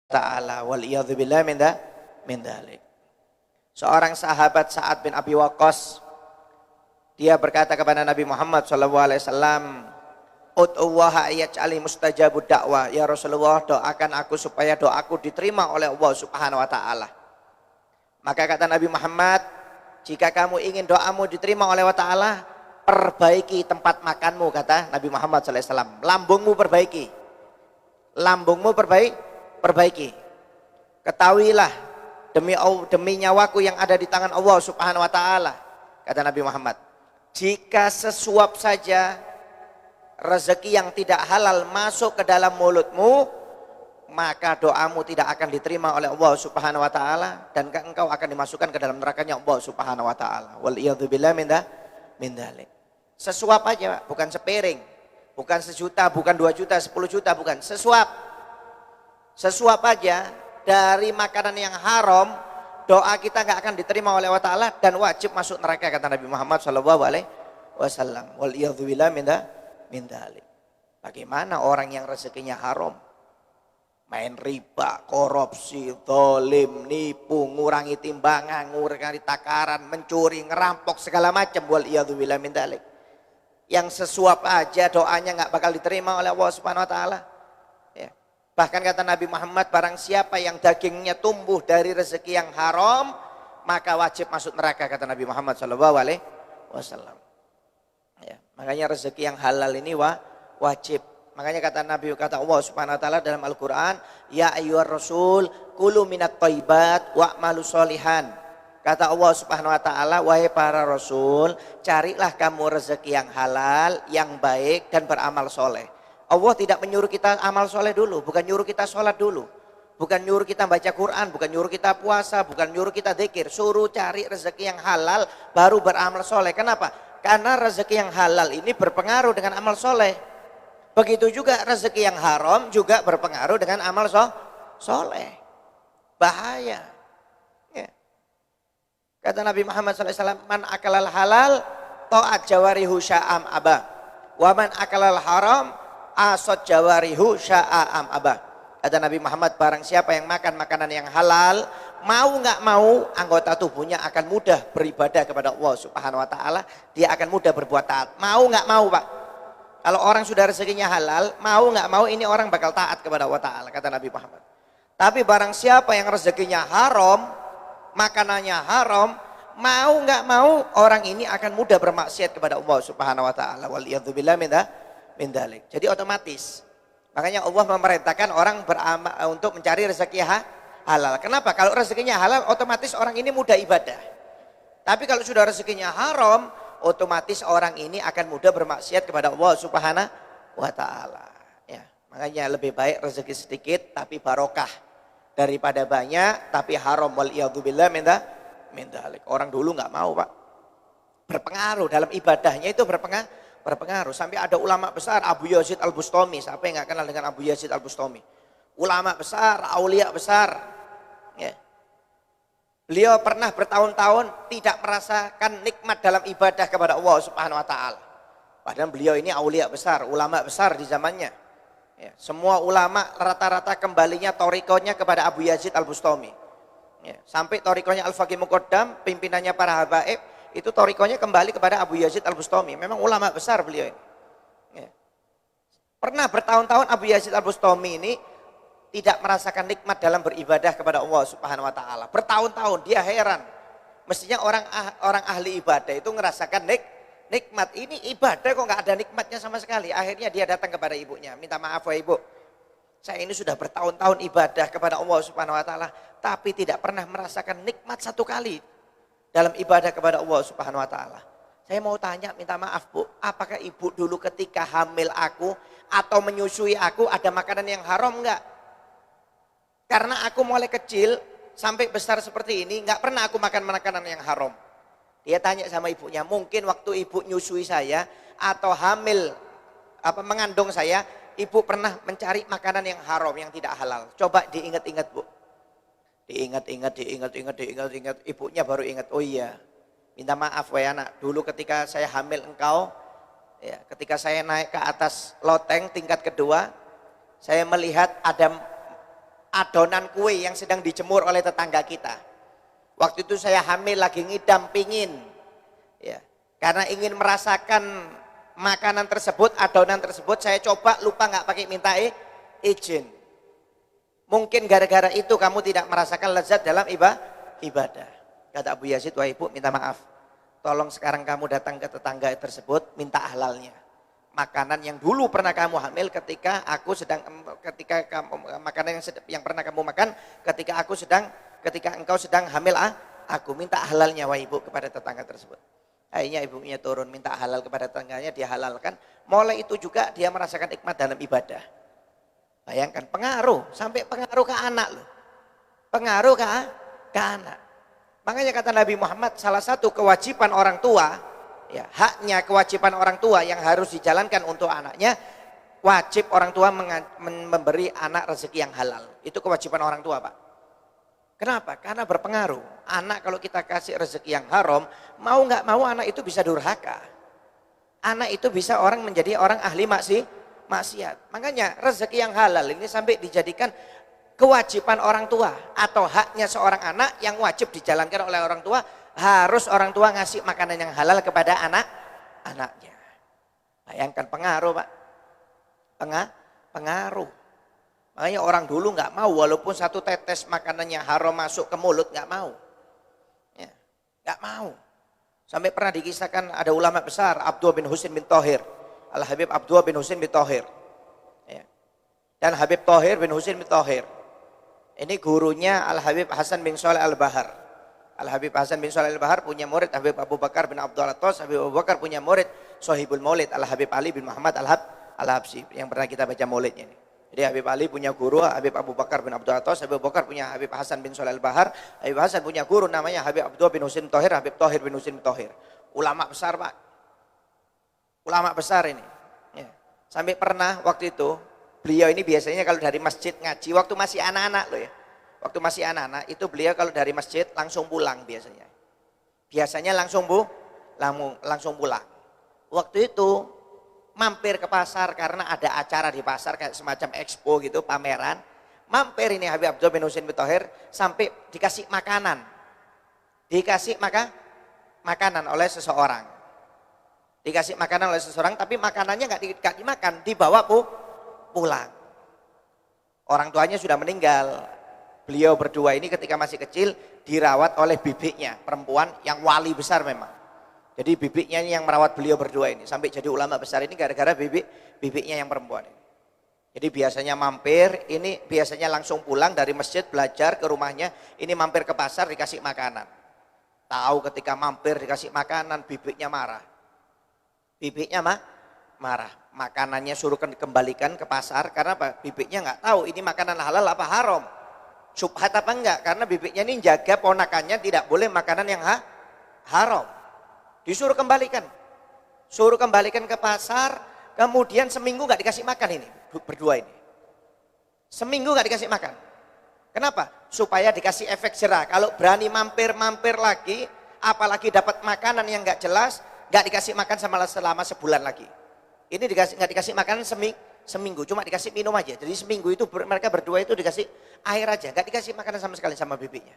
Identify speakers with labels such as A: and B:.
A: ta'ala wal iyadzubillah min dzalik. Seorang sahabat Sa'ad bin Abi Waqqas, dia berkata kepada Nabi Muhammad SAW, "Ud'ullaha ayyaj'ali mustajabud da'wah." Ya Rasulullah, doakan aku supaya doaku diterima oleh Allah Subhanahu wa taala. Maka kata Nabi Muhammad, jika kamu ingin doamu diterima oleh Allah taala, perbaiki tempat makanmu, kata Nabi Muhammad SAW. Lambungmu perbaiki. Lambungmu perbaiki. Ketahuilah demi nyawaku yang ada di tangan Allah Subhanahu wa taala, kata Nabi Muhammad, jika sesuap saja rezeki yang tidak halal masuk ke dalam mulutmu, maka doamu tidak akan diterima oleh Allah Subhanahu wa taala dan engkau akan dimasukkan ke dalam nerakanya Allah Subhanahu wa taala. Wal iyadzubillah min dzalik. Sesuap aja, Pak, bukan sepiring, bukan 1 juta, bukan 2 juta, 10 juta, bukan, sesuap. Sesuap aja dari makanan yang haram, doa kita nggak akan diterima oleh Allah taala dan wajib masuk neraka, kata Nabi Muhammad SAW. Wal iyadzubillah min dzalik. Bagaimana orang yang rezekinya haram, main riba, korupsi, zalim, nipu, ngurangi timbangan, ngurangi takaran, mencuri, ngerampok, segala macam, wal iyadzubillah min dzalik. Yang sesuap aja doanya nggak bakal diterima oleh Allah Subhanahu wa taala. Ya. Bahkan kata Nabi Muhammad, barang siapa yang dagingnya tumbuh dari rezeki yang haram, maka wajib masuk neraka, kata Nabi Muhammad SAW. Ya. Makanya rezeki yang halal ini wajib. Makanya kata Nabi, kata Allah Subhanahu wa taala dalam Al-Qur'an, ya ayyuhar rasul kulu minat thayyibat wa'malu sholihan. Kata Allah Subhanahu wa taala, wahai para rasul, carilah kamu rezeki yang halal, yang baik dan beramal soleh. Allah tidak menyuruh kita amal soleh dulu, bukan nyuruh kita sholat dulu, bukan nyuruh kita baca Quran, bukan nyuruh kita puasa, bukan nyuruh kita dzikir. Suruh cari rezeki yang halal baru beramal soleh. Kenapa? Karena rezeki yang halal ini berpengaruh dengan amal soleh. Begitu juga rezeki yang haram juga berpengaruh dengan amal soleh. Bahaya. Ya. Kata Nabi Muhammad SAW, man akalal halal ta'at jawarihu sya'am abah. Wa man akalal haram asot jawarihu sya'am abah. Kata Nabi Muhammad, barang siapa yang makan makanan yang halal, mau nggak mau anggota tubuhnya akan mudah beribadah kepada Allah Subhanahu wa taala, dia akan mudah berbuat taat. Mau nggak mau, Pak. Kalau orang sudah rezekinya halal, mau nggak mau ini orang bakal taat kepada Allah taala, kata Nabi Muhammad. Tapi barang siapa yang rezekinya haram, makanannya haram, mau nggak mau orang ini akan mudah bermaksiat kepada Allah Subhanahu wa taala. Wal iyadzubillah min dzalik. Jadi otomatis. Makanya Allah memerintahkan orang beramal untuk mencari rezeki halal. Kenapa? Kalau rezekinya halal, otomatis orang ini mudah ibadah. Tapi kalau sudah rezekinya haram, otomatis orang ini akan mudah bermaksiat kepada Allah Subhanahu wa taala. Ya, makanya lebih baik rezeki sedikit tapi barokah daripada banyak tapi haram, wal iyadzubillah min dzalik. Orang dulu nggak mau, Pak. Berpengaruh dalam ibadahnya, itu berpengaruh. Sampai ada ulama besar, Abu Yazid Al-Bustami. Siapa yang nggak kenal dengan Abu Yazid Al-Bustami? Ulama besar, aulia besar. Ya. Beliau pernah bertahun-tahun tidak merasakan nikmat dalam ibadah kepada Allah Subhanahu wa taala. Padahal beliau ini aulia besar, ulama besar di zamannya. Ya, semua ulama rata-rata kembalinya torikonya kepada Abu Yazid Al-Bustami. Ya, sampai torikonya Al-Faqih Muqaddam, pimpinannya para habaib, itu torikonya kembali kepada Abu Yazid Al-Bustami. Memang ulama besar beliau ini. Ya. Pernah bertahun-tahun Abu Yazid Al-Bustami ini tidak merasakan nikmat dalam beribadah kepada Allah Subhanahu wa taala. Bertahun-tahun dia heran. Mestinya orang ahli ibadah itu ngerasakan nikmat. Ini ibadah kok nggak ada nikmatnya sama sekali. Akhirnya dia datang kepada ibunya, minta maaf ya ibu. Saya ini sudah bertahun-tahun ibadah kepada Allah Subhanahu wa taala, tapi tidak pernah merasakan nikmat satu kali dalam ibadah kepada Allah Subhanahu wa taala. Saya mau tanya, minta maaf Bu, apakah ibu dulu ketika hamil aku atau menyusui aku ada makanan yang haram enggak? Karena aku mulai kecil sampai besar seperti ini nggak pernah aku makan makanan yang haram. Dia tanya sama ibunya, mungkin waktu ibu nyusui saya atau hamil mengandung saya, ibu pernah mencari makanan yang haram, yang tidak halal. Coba diingat-ingat Bu. Diingat. Ibunya baru ingat, oh iya, minta maaf wahai anak, dulu ketika saya hamil engkau, ya, ketika saya naik ke atas loteng tingkat kedua, saya melihat adonan kue yang sedang dijemur oleh tetangga kita. Waktu itu saya hamil lagi ngidam pingin, ya, karena ingin merasakan makanan tersebut, adonan tersebut, saya coba lupa nggak pakai minta izin. Mungkin gara-gara itu kamu tidak merasakan lezat dalam ibadah. Kata Abu Yazid, wah ibu minta maaf. Tolong sekarang kamu datang ke tetangga tersebut, minta halalnya. Makanan yang dulu pernah kamu hamil ketika makanan yang pernah kamu makan ketika engkau sedang hamil aku minta halalnya wah ibu kepada tetangga tersebut. Akhirnya ibunya turun minta halal kepada tetangganya, dia halalkan. Mulai itu juga dia merasakan nikmat dalam ibadah. Bayangkan sampai pengaruh ke anak loh. Pengaruh ke anak. Makanya kata Nabi Muhammad, salah satu kewajiban orang tua, ya, haknya kewajiban orang tua yang harus dijalankan untuk anaknya, wajib orang tua memberi anak rezeki yang halal. Itu kewajiban orang tua, Pak. Kenapa? Karena berpengaruh. Anak kalau kita kasih rezeki yang haram, mau nggak mau anak itu bisa durhaka. Anak itu bisa menjadi orang ahli maksiat. Makanya rezeki yang halal ini sampai dijadikan kewajiban orang tua atau haknya seorang anak yang wajib dijalankan oleh orang tua, harus orang tua ngasih makanan yang halal kepada anaknya. Bayangkan pengaruh, Pak. Pengaruh. Makanya orang dulu nggak mau walaupun satu tetes makanannya haram masuk ke mulut nggak mau. Ya, nggak mau. Sampai pernah dikisahkan ada ulama besar Abdullah bin Husain bin Thohir, Al-Habib Abdullah bin Husain bin Thohir. Ya. Dan Habib Thohir bin Husain bin Thohir. Ini gurunya Al-Habib Hasan bin Shalih Al-Bahar. Al-Habib Hasan bin Shalih Al-Bahar punya murid Habib Abu Bakar bin Abdul Atos. Habib Abu Bakar punya murid Sohibul Maulid Al-Habib Ali bin Muhammad Al-Habsyi yang pernah kita baca maulidnya ini. Jadi Habib Ali punya guru Habib Abu Bakar bin Abdul Atos. Habib Abu Bakar punya Habib Hasan bin Shalih Al-Bahar. Habib Hasan punya guru namanya Habib Abdullah bin Husain Thohir. Habib Thohir bin Husain Thohir. Ulama besar, Pak. Ulama besar ini. Ya. Sampai pernah waktu itu beliau ini biasanya kalau dari masjid ngaji waktu masih anak-anak loh ya. Waktu masih anak-anak itu beliau kalau dari masjid langsung pulang biasanya. Biasanya langsung pulang. Waktu itu mampir ke pasar karena ada acara di pasar kayak semacam expo gitu, pameran. Mampir ini Habib Abdullah bin Husain bin Thohir sampai dikasih makanan. Dikasih makanan oleh seseorang. Dikasih makanan oleh seseorang tapi makanannya nggak dimakan, dibawa pulang. Orang tuanya sudah meninggal. Beliau berdua ini ketika masih kecil dirawat oleh bibiknya, perempuan yang wali besar memang. Jadi bibiknya yang merawat beliau berdua ini sampai jadi ulama besar ini gara-gara bibiknya yang perempuan ini. Jadi biasanya mampir, ini biasanya langsung pulang dari masjid belajar ke rumahnya, ini mampir ke pasar dikasih makanan. Tahu ketika mampir dikasih makanan bibiknya marah. Bibiknya marah. Makanannya suruh kembalikan ke pasar karena apa? Bibiknya nggak tahu ini makanan halal apa haram. Subhat apa enggak? Karena bibiknya ini jaga ponakannya tidak boleh makanan yang haram. Disuruh kembalikan. Suruh kembalikan ke pasar, kemudian seminggu nggak dikasih makan ini, berdua ini. Seminggu nggak dikasih makan. Kenapa? Supaya dikasih efek jerah. Kalau berani mampir lagi, apalagi dapat makanan yang nggak jelas, nggak dikasih makan selama sebulan lagi. Ini nggak dikasih makanan seminggu, cuma dikasih minum aja. Jadi seminggu itu mereka berdua itu dikasih air aja, nggak dikasih makanan sama sekali sama bibiknya.